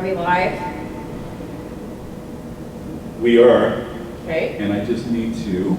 we live? We are, Okay. and I just need to.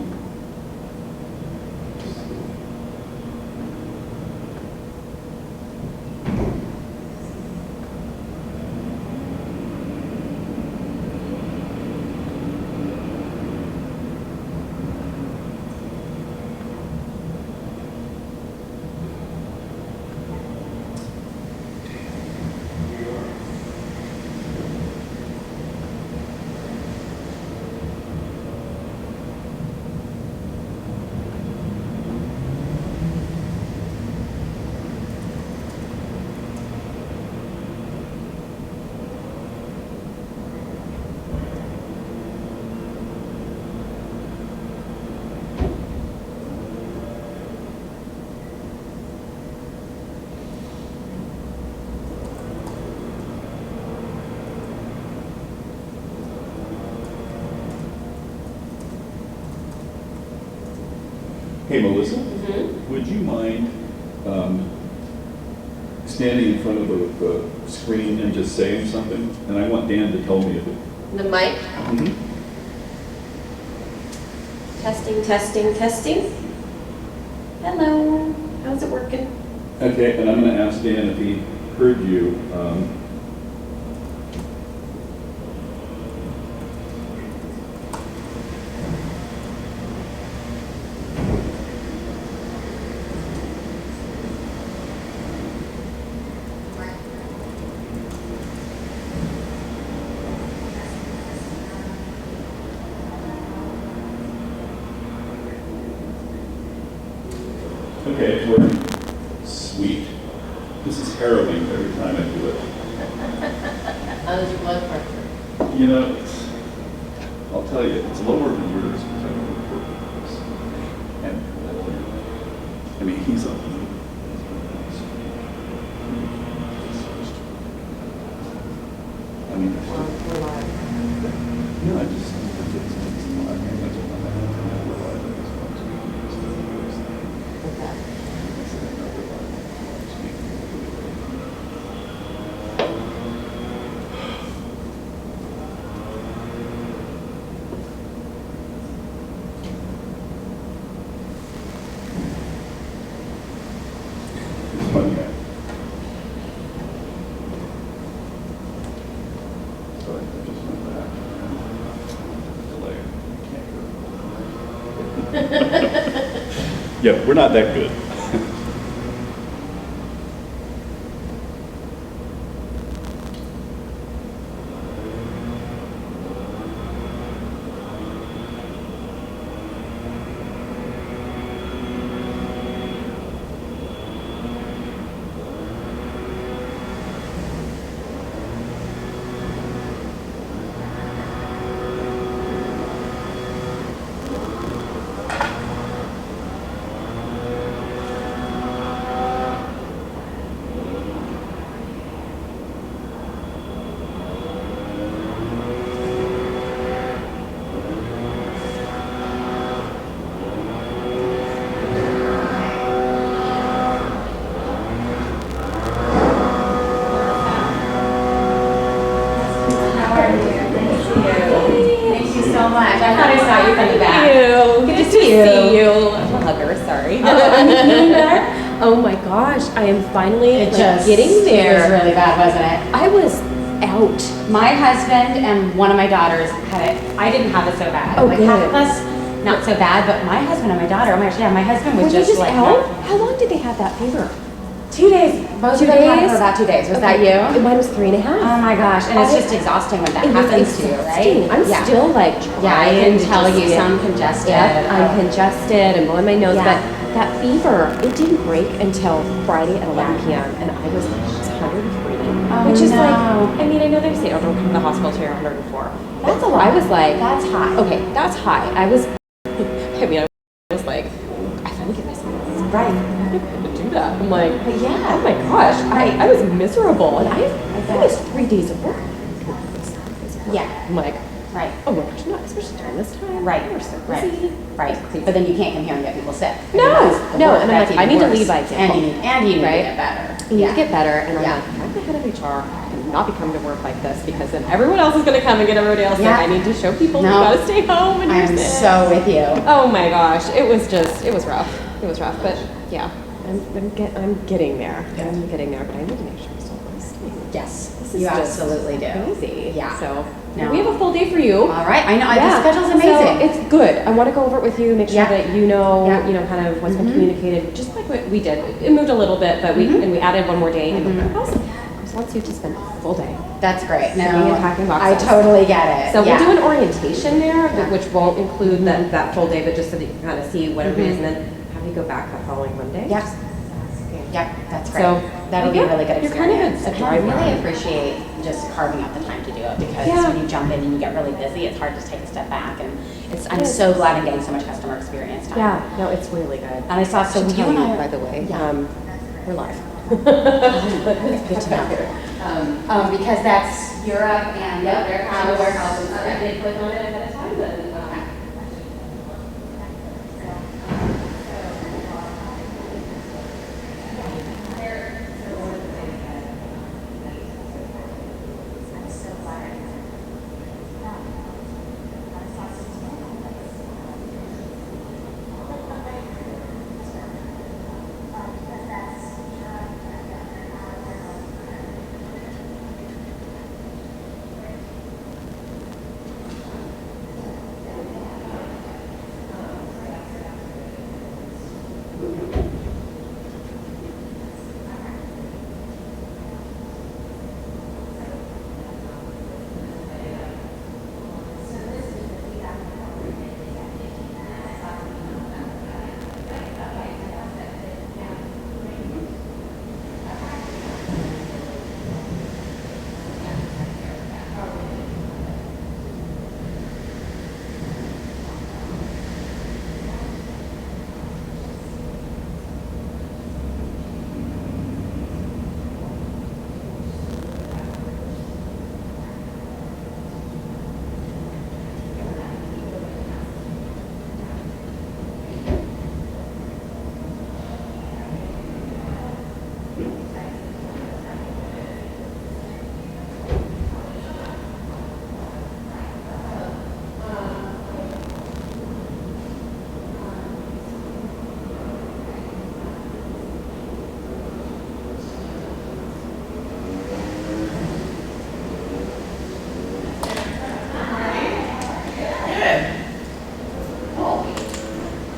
Hey, Melissa, would you mind standing in front of the screen and just saying something? And I want Dan to tell me if it... The mic. Testing, testing, testing. Hello. How's it working? Okay, and I'm going to ask Dan if he heard you. Okay, it's working. Sweet. This is harrowing every time I do it. How's your blood pressure? You know, I'll tell you, it's lower than yours because I don't work with this. And I mean, he's up. I mean, We're live. no, I just. Okay. It's funny. Sorry, I just went back. Delay. Yeah, we're not that good. Thank you so much. I thought I saw you from the back. Good to see you. I'm a hugger, sorry. I'm feeling better. Oh my gosh, I am finally getting It was there. really bad, wasn't it? I was out. My husband and one of my daughters had it. I didn't have it so bad. Oh, like good. half of us, not so bad, but my husband and my daughter. Oh my gosh, yeah, my husband was Were you just like out? not- How long did they have that fever? 2 days. Both 2 of them had it days? for about 2 days. Was Okay. that you? Mine was 3.5. Oh my gosh, and it's I- just exhausting when that It was happens to you, exhausting. right? I'm yeah. still like Yeah, I trying can to tell just you get- sound congested. Yeah, I'm congested and blowing my nose, Yeah. but that fever, it didn't break until Friday at 11 Yeah. p.m. and I was 103, Oh, which is no. like, I mean, I know they say, oh, don't come to the hospital till you're 104. That's a lot. I was like, That's high. okay, that's high. I was, I mean, I was like, I finally get myself Right. to do that. I'm like, But yeah. oh my gosh, I was miserable, and I bet. was 3 days of work. Yeah. I'm like, Right. oh my gosh, no, especially during this time. Right. We're so Right. busy. Right. But then you can't come here and get people sick. No, That's the no, worst. and I'm That's like, I even need to worse. lead by example. And you need to Right? get better. You need Yeah. to get better, and I'm Yeah. like, I'm the head of HR. I can not be coming to work like this because then everyone else is going to come and get everybody else Yeah. sick. I need to show people you No. got to stay home and you're I'm sick. so with you. Oh my gosh, it was rough. It was rough, but yeah, I'm getting there. I'm getting there, but I need to make sure I'm still resting. Yes, This is you just absolutely do. Crazy. Yeah. So No. we have a full day for you. All right, I know, the schedule's amazing. So it's good. I want to go over it with you, make sure Yeah. that you know, Yeah. kind of what's been communicated, just like what we did. It moved a little bit, but we added one more day. And the house wants you to spend a full day. That's great. Sitting No, and packing I boxes. totally get it. So yeah. we'll do an orientation there, Yeah. which won't include that full day, but just so that you can kind of see what it is, and then have you go back the following Monday. Yep. Okay. Yep, that's great. So, that'll be a really good you're kind of experience. a And I driver. really appreciate just carving out the time to do it because Yeah. when you jump in and you get really busy, it's hard to take a step back. And I'm Yes. so glad I'm getting so much customer experience time. Yeah, no, it's really good. And I saw So some you you and I, by the way, Yeah. we're live. Good to know. Because that's Europe and the warehouse. I did click on it ahead of time, but.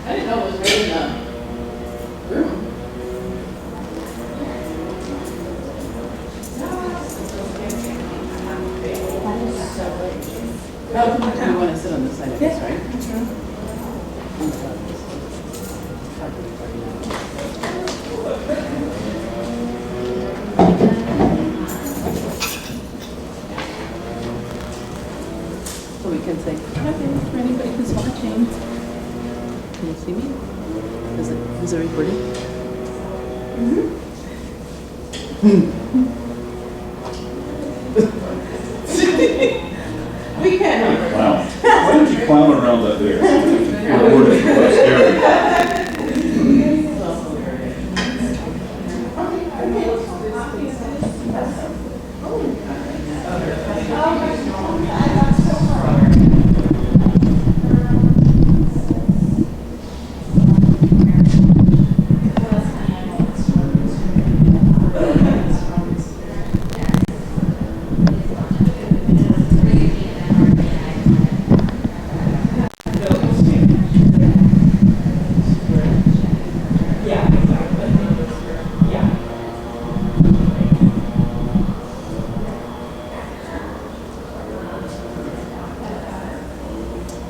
I didn't know it was really in the room. Oh, you want to sit on this side of this, right? So we can say, hi, for anybody who's watching. Can you see me? Is it recording? We can. Clown. Why don't you clown around that there? That's scary.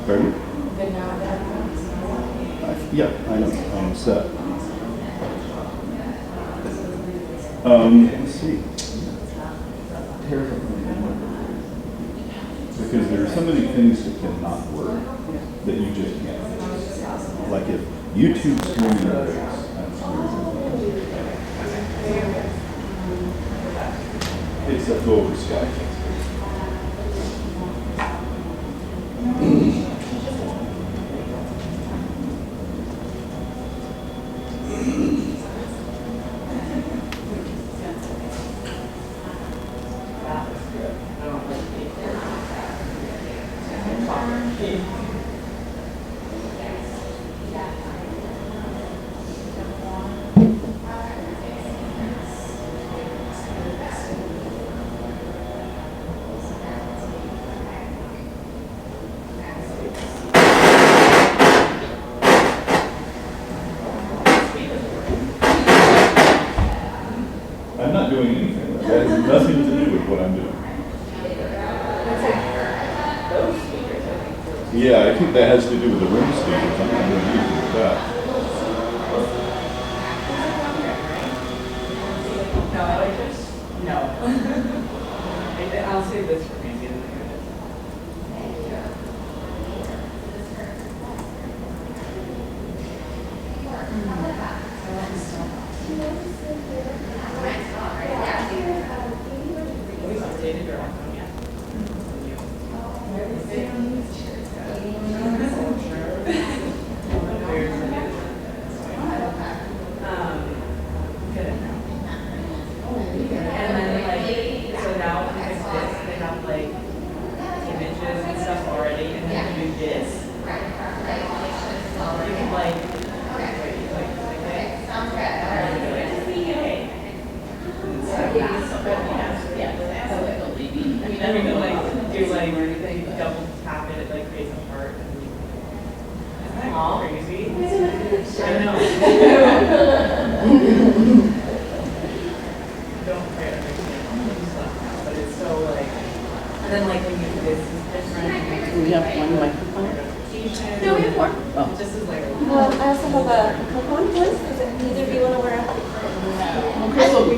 Pardon? Yeah, I know, I'm set. Let's see. Because there are so many things that cannot work that you just can't. Like if YouTube streaming breaks, except over Skype. has nothing to do with what I'm doing. Yeah, I think that has to do with the room speakers. I'm not going to use that. No. I'll save this for maybe.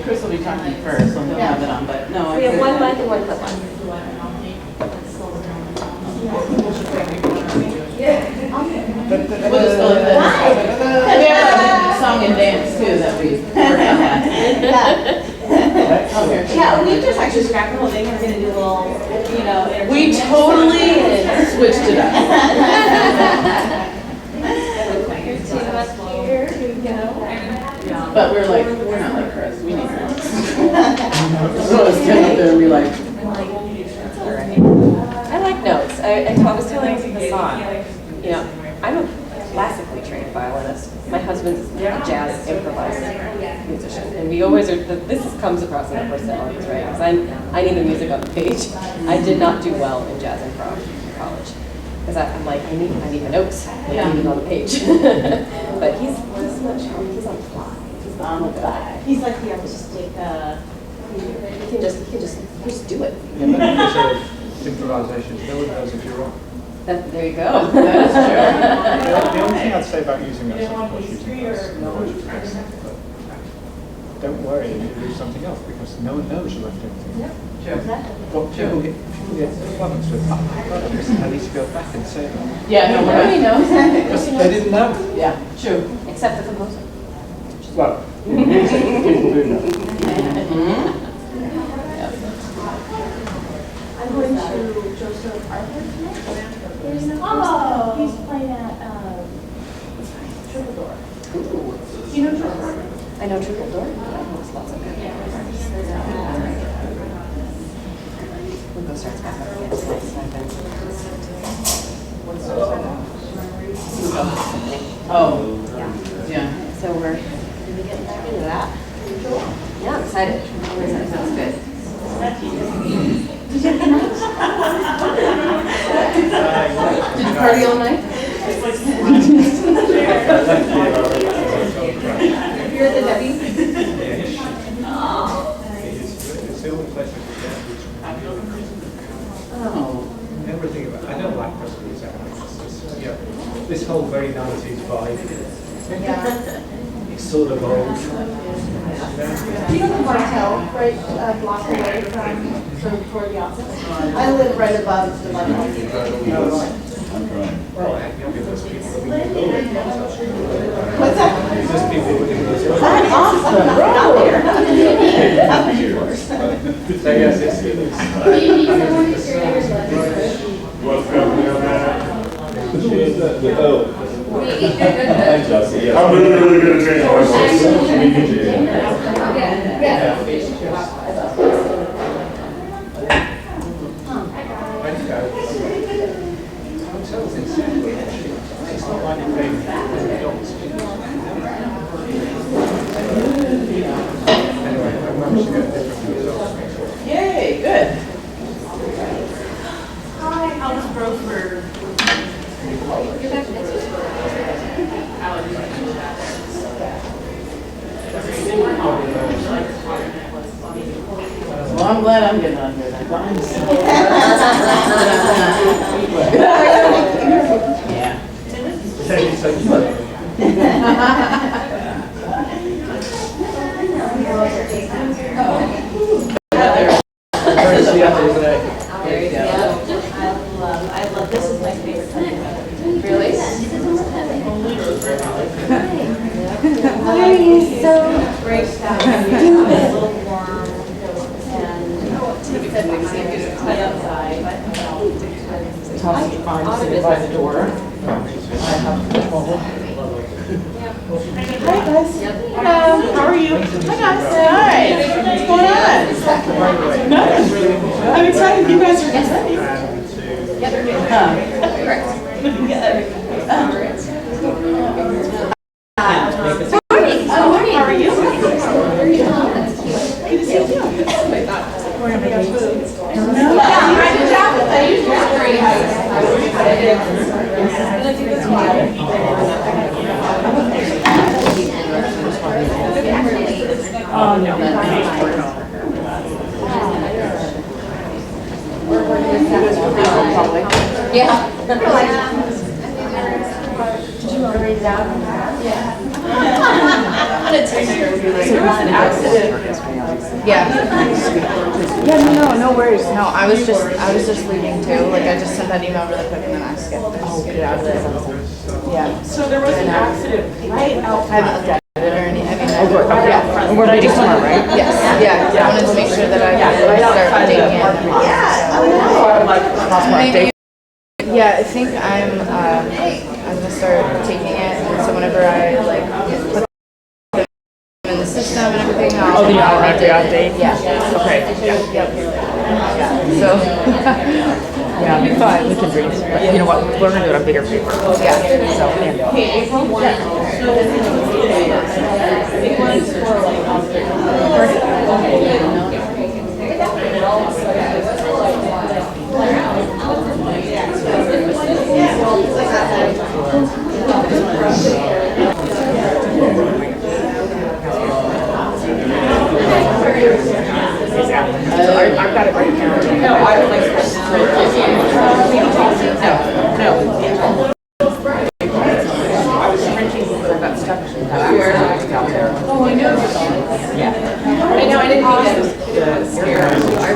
Chris will be talking first, so he'll have it on, but no. We have one mic and one clip on. We'll just go with this. We have a song and dance too that we worked on that. Yeah, we just actually scrapped the whole thing and we're gonna do a little, you know. We totally switched it up. Here we go. But we're like, we're not like Chris, we need notes. So I was standing up there and be like, I like notes. I was telling the song, you know, I'm a classically trained violinist. My husband's a jazz improvised musician, and we always are. This comes across in our personalities, right? Because I need the music on the page. I did not do well in jazz improv in college because I'm like I need the notes. I need it on the page. But he's not sharp. He's on the fly. He's on the fly. He's like the artistic, He can just do it. Yeah, but because improvisation, no one knows if you're wrong. There you go. that is true. The only thing I'd say about using us, of course, using us, but don't worry if you do something else, because no one knows you left anything. Yeah. Well, people get flummoxed with, oh my God, I need to go back and say that. Yeah, no, Nobody knows. Because they didn't know. yeah, true. Except the composer. Well, people do know. I'm going to Joseph Arthur tonight. He's playing at Triple Door. Ooh. Do you know Triple Door? I know Triple Door. I know lots of good. We'll go start back up again tonight. Oh, Yeah. yeah. So we're really getting back into that. Yeah, I'm excited. I'm excited. Sounds good. Did you have a good night? Did you party all night? You're at the Debbie? It's the only place I can get. Oh. Everything about, I don't like Christmas this whole very 90s vibe. It's sort of old. Do you know the Martel, right, block away from sort of toward the office? I live right above the Martel. I'm trying. Well, you'll give those people a big What's that? Those people would give those That's awesome. Not there. So yes, it's Hi, Chelsea. I'm really good at training myself. hotels in Sydney, it's not like you're paying adults. Anyway, I managed to get different results. Yay, good. Hi, how was Brosford? You're back next week. I'm glad I'm getting under that. Yeah. I love, this is my favorite type of weather. Really? How are you? So great stuff. A little warm and he said we can cut outside. Tough to find sitting by the door. Hi guys. Hello, how are you? Hi guys. Hi. What's going on? Nothing. I'm excited you guys are ready. Morning. How are you? Oh, no. Yeah. There was an accident. Yeah, no worries. No, I was just leaving too. Like I just sent that email really quick and then I skipped it out of there. Yeah. So there was an accident right out. I haven't looked at it or anything. I mean, yeah. We're ready tomorrow, right? Yes. Yeah. I wanted to make sure that I start digging in. Maybe. Yeah, I think I'm gonna start taking it, and so whenever I like put them in the system and everything, I'll make the update. Yeah. Okay. Yep. Yeah. So. Yeah, it'll be fine. We can read. But you know what? We're gonna do it on bigger paper. Yeah. So. Okay, April 1. It was for I've got it right now. No, I would like no. Oh, I know. Yeah. I know, I didn't mean to scare I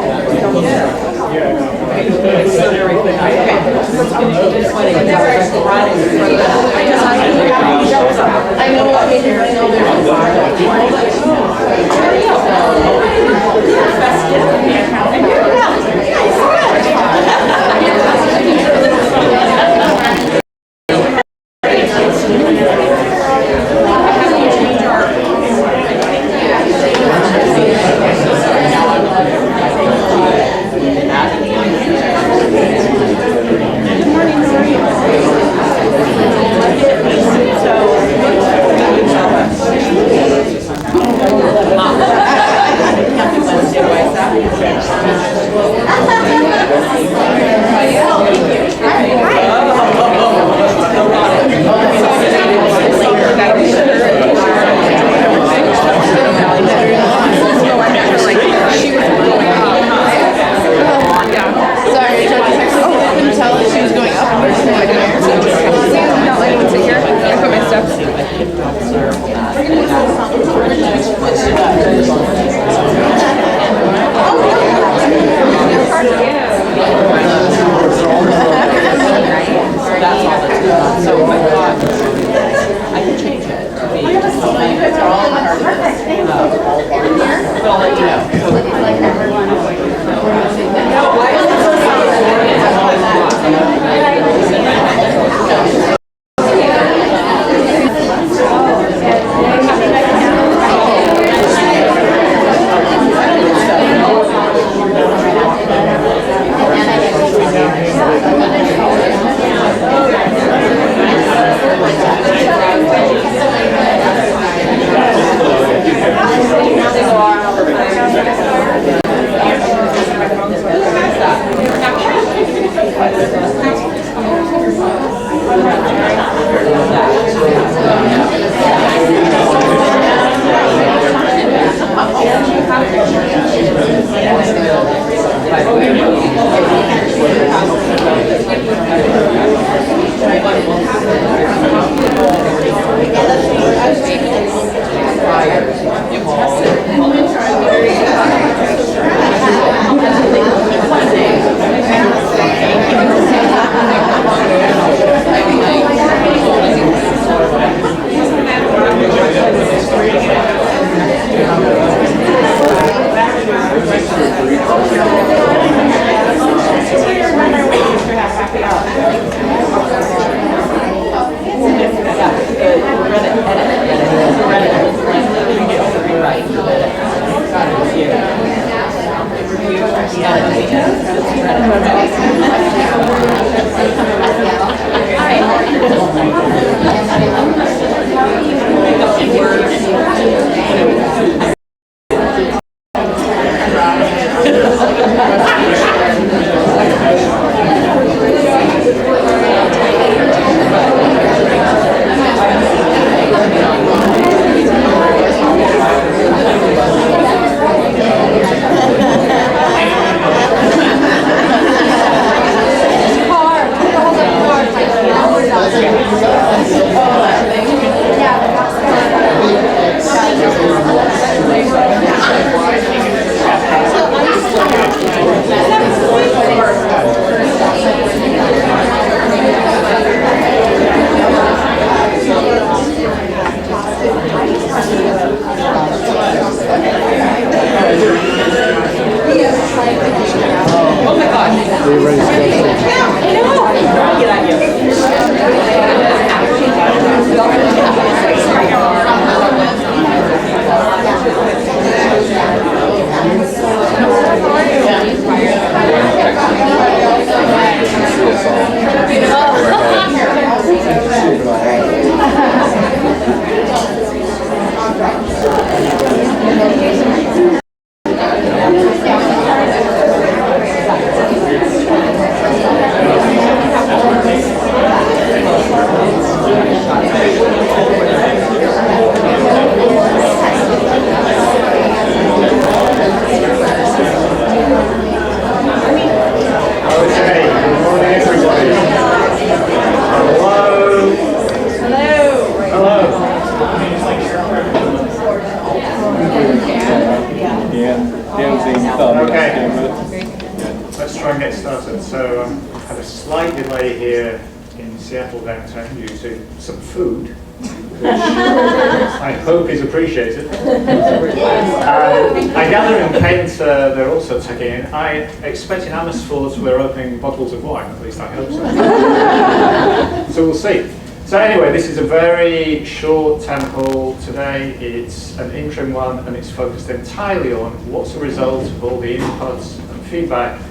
started. So had a slight delay here in Seattle downtown due to some food, which I hope is appreciated. I gather in Kent they're also taking in. I expect in Amersfoort we're opening bottles of wine, at least I hope so. So we'll see. So anyway, this is a very short town hall today. It's an interim one and it's focused entirely on what's the result of all the inputs and feedback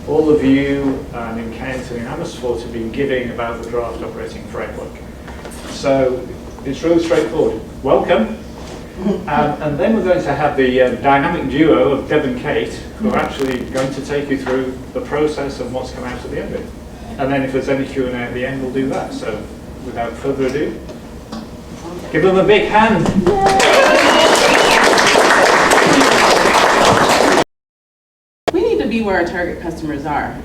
all of you in Kent and in Amersfoort have been giving about the draft operating framework. So it's really straightforward. Welcome. And then we're going to have the dynamic duo of Deb and Kate, who are actually going to take you through the process and what's come out at the end of it. And then if there's any Q&A at the end, we'll do that. So without further ado, give them a big hand. We need to be where our target customers are.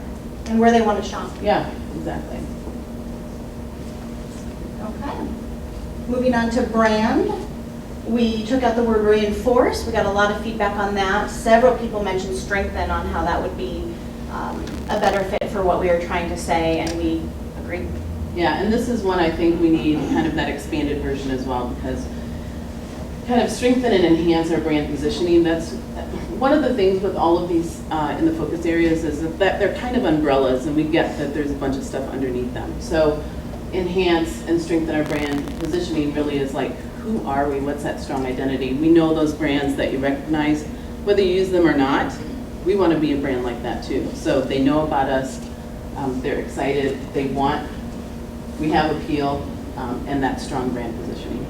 And where they want to shop. Yeah, exactly. Okay. Moving on to brand. We took out the word reinforce. We got a lot of feedback on that. Several people mentioned strengthen on how that would be a better fit for what we are trying to say, and we agree. Yeah, and this is one I think we need kind of that expanded version as well, because kind of strengthen and enhance our brand positioning. That's one of the things with all of these in the focus areas is that they're kind of umbrellas, and we get that there's a bunch of stuff underneath them. So enhance and strengthen our brand positioning really is like, who are we? What's that strong identity? We know those brands that you recognize, whether you use them or not. We want to be a brand like that too. So they know about us, they're excited, they want, we have appeal, and that strong brand positioning.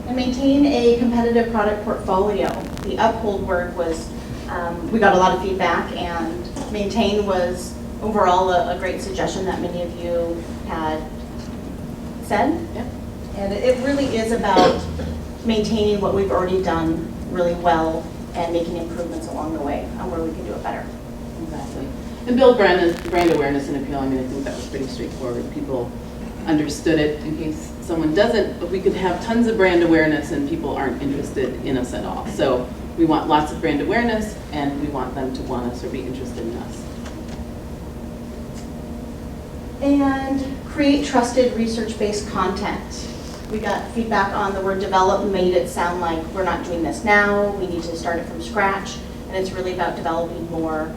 And maintain a competitive product portfolio. The uphold word was, we got a lot of feedback, and maintain was overall a great suggestion that many of you had said. Yep. And it really is about maintaining what we've already done really well and making improvements along the way on where we can do it better. Exactly. And build brand awareness and appeal. I mean, I think that was pretty straightforward. People understood it. In case someone doesn't, we could have tons of brand awareness and people aren't interested in us at all. So we want lots of brand awareness, and we want them to want us or be interested in us. And create trusted research-based content. We got feedback on the word develop, made it sound like we're not doing this now, we need to start it from scratch, and it's really about developing more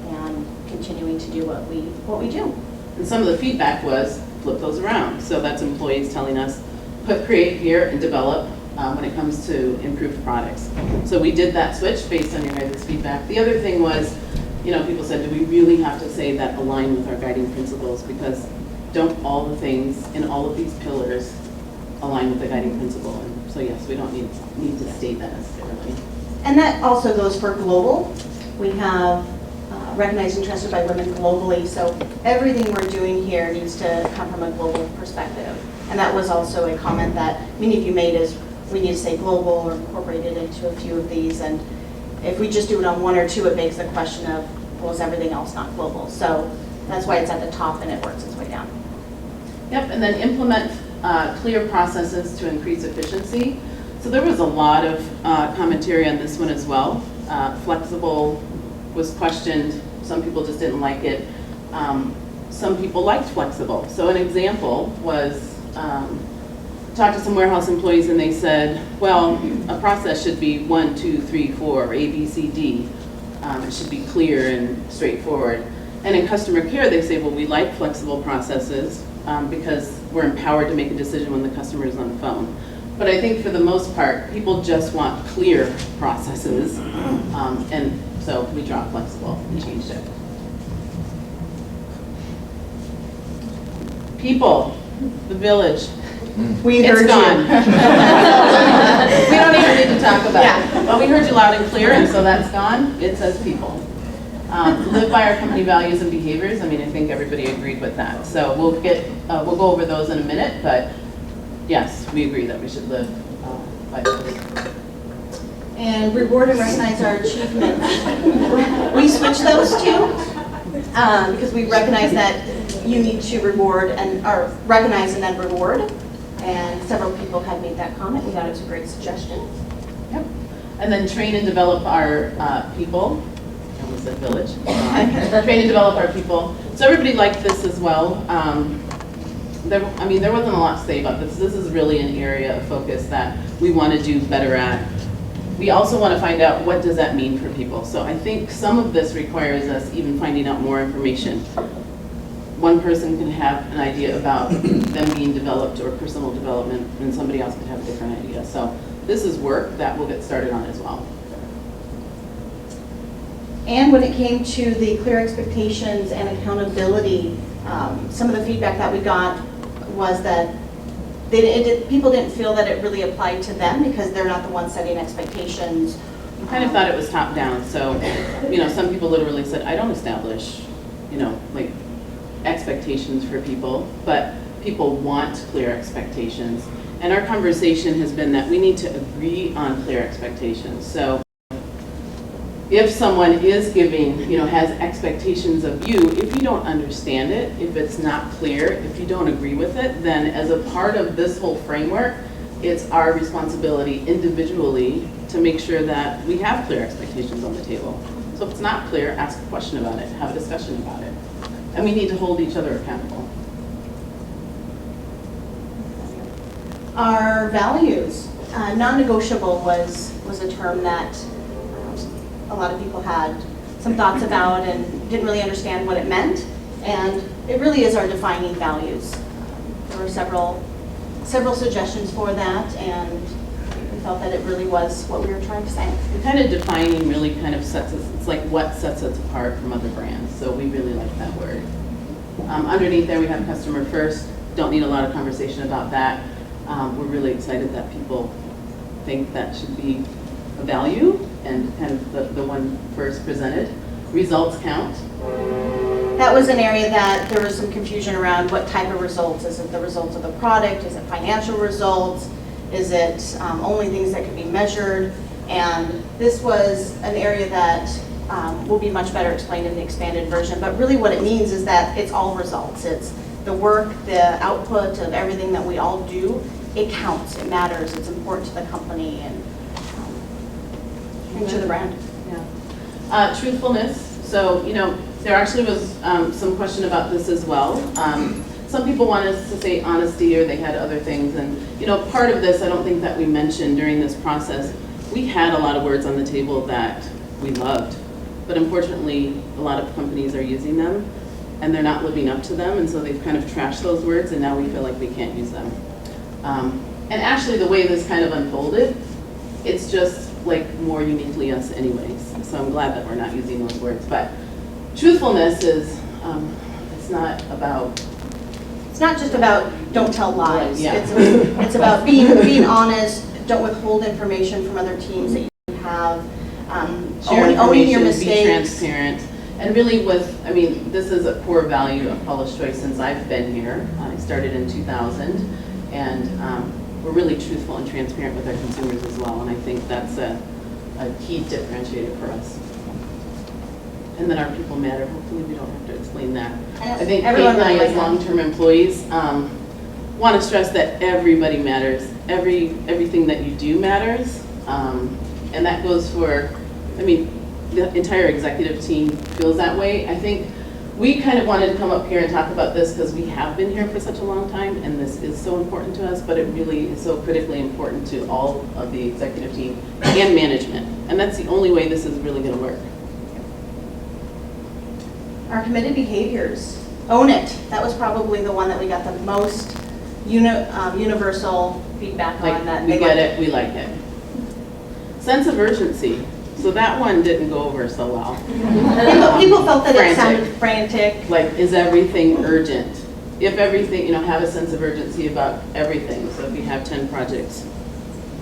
and continuing to do what we do. And some of the feedback was flip those around. So that's employees telling us, put create here and develop when it comes to improved products. So we did that switch based on your guys' feedback. The other thing was, you know, people said, do we really have to say that align with our guiding principles? Because don't all the things in all of these pillars align with the guiding principle? And so yes, we don't need to state that necessarily. And that also goes for global. We have recognized and trusted by women globally, so everything we're doing here needs to come from a global perspective. And that was also a comment that many of you made, is we need to say global or incorporated into a few of these. And if we just do it on one or two, it begs the question of, well, is everything else not global? So that's why it's at the top and it works its way down. Yep, and then implement clear processes to increase efficiency. So there was a lot of commentary on this one as well. Flexible was questioned. Some people just didn't like it. Some people liked flexible. So an example was, talked to some warehouse employees and they said, well, a process should be 1, 2, 3, 4, A, B, C, D. It should be clear and straightforward. And in customer care, they say, well, we like flexible processes because we're empowered to make a decision when the customer is on the phone. But I think for the most part, people just want clear processes. And so we dropped flexible and changed it. People, the village. We It's heard gone. you. We don't even need to talk about Yeah. it. Well, we heard you loud and clear, and so that's gone. It says people. Live by our company values and behaviors. I mean, I think everybody agreed with that. So we'll go over those in a minute, but yes, we agree that we should live by those. And reward and recognize our achievements. We switched those two because we recognize that you need to reward or recognize and then reward. And several people had made that comment. We thought it was a great suggestion. Yep. And then train and develop our people. almost said village. Train and develop our people. So everybody liked this as well. There wasn't a lot to say about this. This is really an area of focus that we want to do better at. We also want to find out what does that mean for people. So I think some of this requires us even finding out more information. One person can have an idea about them being developed or personal development, and somebody else could have a different idea. So this is work that we'll get started on as well. And when it came to the clear expectations and accountability, some of the feedback that we got was that people didn't feel that it really applied to them because they're not the ones setting expectations. I kind of thought it was top down. So, some people literally said, I don't establish, like expectations for people, but people want clear expectations. And our conversation has been that we need to agree on clear expectations. So if someone is giving, has expectations of you, if you don't understand it, if it's not clear, if you don't agree with it, then as a part of this whole framework, it's our responsibility individually to make sure that we have clear expectations on the table. So if it's not clear, ask a question about it, have a discussion about it. And we need to hold each other accountable. Our values, non-negotiable was a term that a lot of people had some thoughts about and didn't really understand what it meant. And it really is our defining values. There were several suggestions for that, and we felt that it really was what we were trying to say. The kind of defining really kind of sets us, it's like what sets us apart from other brands. So we really like that word. Underneath there we have customer first. Don't need a lot of conversation about that. We're really excited that people think that should be a value and kind of the one first presented. Results count. That was an area that there was some confusion around what type of results. Is it the results of the product? Is it financial results? Is it only things that can be measured? And this was an area that will be much better explained in the expanded version. But really what it means is that it's all results. It's the work, the output of everything that we all do. It counts, it matters, it's important to the company and to the brand. Yeah. Truthfulness. So, there actually was some question about this as well. Some people wanted us to say honesty, or they had other things. And, part of this I don't think that we mentioned during this process. We had a lot of words on the table that we loved, but unfortunately a lot of companies are using them and they're not living up to them, and so they've kind of trashed those words, and now we feel like we can't use them. And actually the way this kind of unfolded, it's just like more uniquely us anyways. So I'm glad that we're not using those words. But truthfulness is, it's not about... It's not just about don't tell lies. Yeah. It's about being honest, don't withhold information from other teams that you have, owning your mistakes. Be transparent. And really this is a core value of Paula's Choice since I've been here. I started in 2000, and we're really truthful and transparent with our consumers as well, and I think that's a key differentiator for us. And then our people matter. Hopefully we don't have to explain that. I think Kate and I as long-term employees want to stress that everybody matters. Everything that you do matters, and that goes for, the entire executive team feels that way. I think we kind of wanted to come up here and talk about this because we have been here for such a long time, and this is so important to us, but it really is so critically important to all of the executive team and management. And that's the only way this is really going to work. Our committed behaviors. Own it. That was probably the one that we got the most universal feedback on. That we get it, we like it. Sense of urgency. So that one didn't go over so well. People felt that it sounded frantic. Like, is everything urgent? If everything, have a sense of urgency about everything. So if you have 10 projects,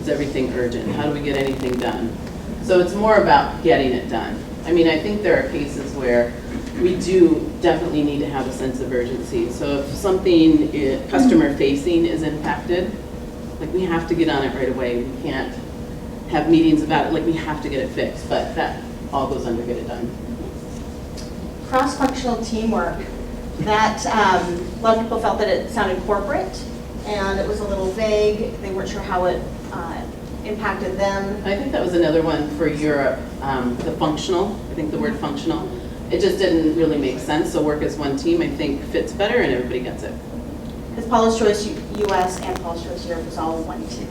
is everything urgent? How do we get anything done? So it's more about getting it done. I think there are cases where we do definitely need to have a sense of urgency. So if something customer facing is impacted, like we have to get on it right away. We can't have meetings about it, like we have to get it fixed, but that all goes under get it done. Cross-functional teamwork. That, a lot of people felt that it sounded corporate and it was a little vague. They weren't sure how it impacted them. I think that was another one for Europe, the functional, I think the word functional. It just didn't really make sense, so work as one team I think fits better and everybody gets it. Because Paula's Choice US and Paula's Choice Europe was all one team.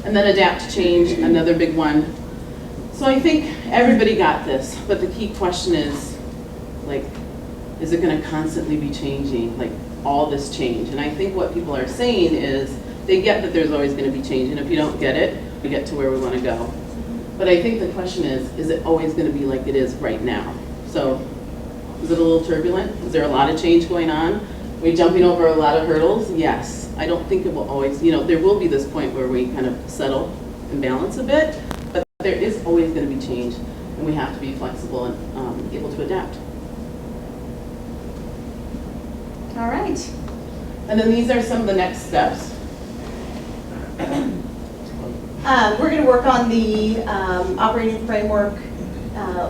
And then adapt, change, another big one. So I think everybody got this, but the key question is, like, is it going to constantly be changing, like all this change? And I think what people are saying is they get that there's always going to be change, and if you don't get it, we get to where we want to go. But I think the question is it always going to be like it is right now? So is it a little turbulent? Is there a lot of change going on? Are we jumping over a lot of hurdles? Yes. I don't think it will always, there will be this point where we kind of settle and balance a bit, but there is always going to be change, and we have to be flexible and able to adapt. All right. And then these are some of the next steps. We're going to work on the operating framework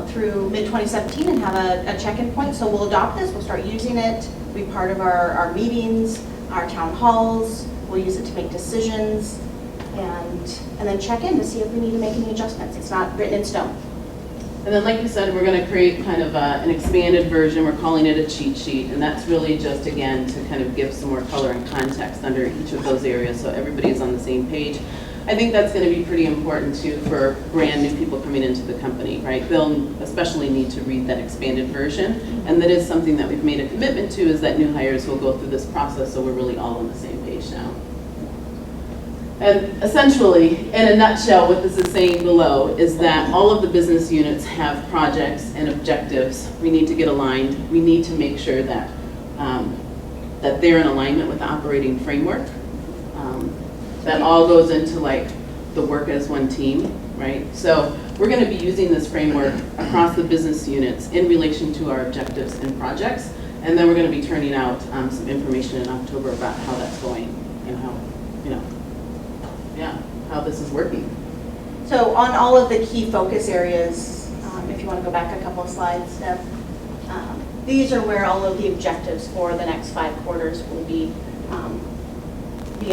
through mid-2017 and have a check-in point. So we'll adopt this, we'll start using it, be part of our meetings, our town halls, we'll use it to make decisions, and then check in to see if we need to make any adjustments. It's not written in stone. And then like you said, we're going to create kind of an expanded version. We're calling it a cheat sheet, and that's really just, again, to kind of give some more color and context under each of those areas so everybody's on the same page. I think that's going to be pretty important too for brand new people coming into the company, right? They'll especially need to read that expanded version, and that is something that we've made a commitment to, is that new hires will go through this process so we're really all on the same page now. And essentially, in a nutshell, what this is saying below is that all of the business units have projects and objectives. We need to get aligned. We need to make sure that, that they're in alignment with the operating framework. That all goes into like the work as one team, right? So we're going to be using this framework across the business units in relation to our objectives and projects. And then we're going to be turning out some information in October about how that's going and how, how this is working. So on all of the key focus areas, if you want to go back a couple of slides, Steph, these are where all of the objectives for the next 5 quarters will be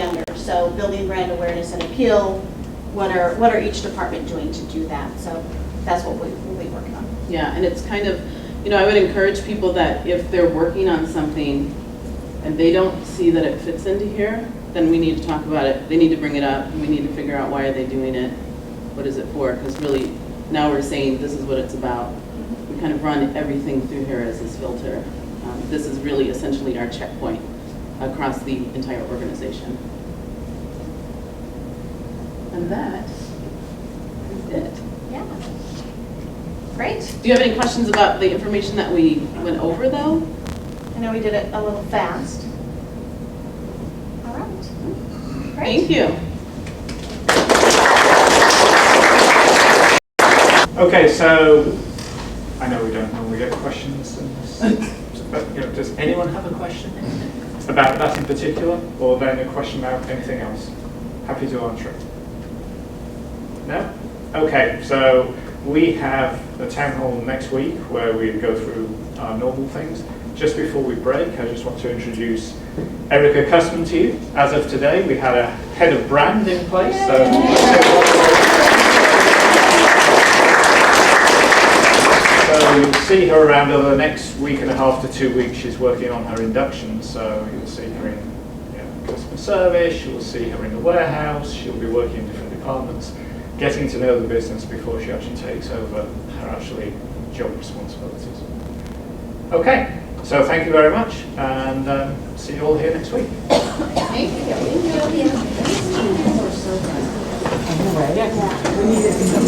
under. So building brand awareness and appeal, what are each department doing to do that? So that's what we'll be working on. Yeah, and it's kind of, I would encourage people that if they're working on something and they don't see that it fits into here, then we need to talk about it. They need to bring it up. We need to figure out why are they doing it? What is it for? Because really, now we're saying this is what it's about. We kind of run everything through here as this filter. This is really essentially our checkpoint across the entire organization. And that is it. Yeah. Great. Do you have any questions about the information that we went over, though? I know we did it a little fast. All right. Great. Thank you. Okay, so I know we don't normally get questions, but does anyone have a question about that in particular, or then a question about anything else? Happy to answer it. No? Okay, so we have a town hall next week where we go through our normal things. Just before we break, I just want to introduce Erica Custom to you. As of today, we had a head of brand in place. So you'll see her around over the next week and a half to 2 weeks. She's working on her induction, so you'll see her in customer service, you'll see her in the warehouse, she'll be working in different departments, getting to know the business before she actually takes over her job responsibilities. Okay, so thank you very much, and see you all here next week. Thank you.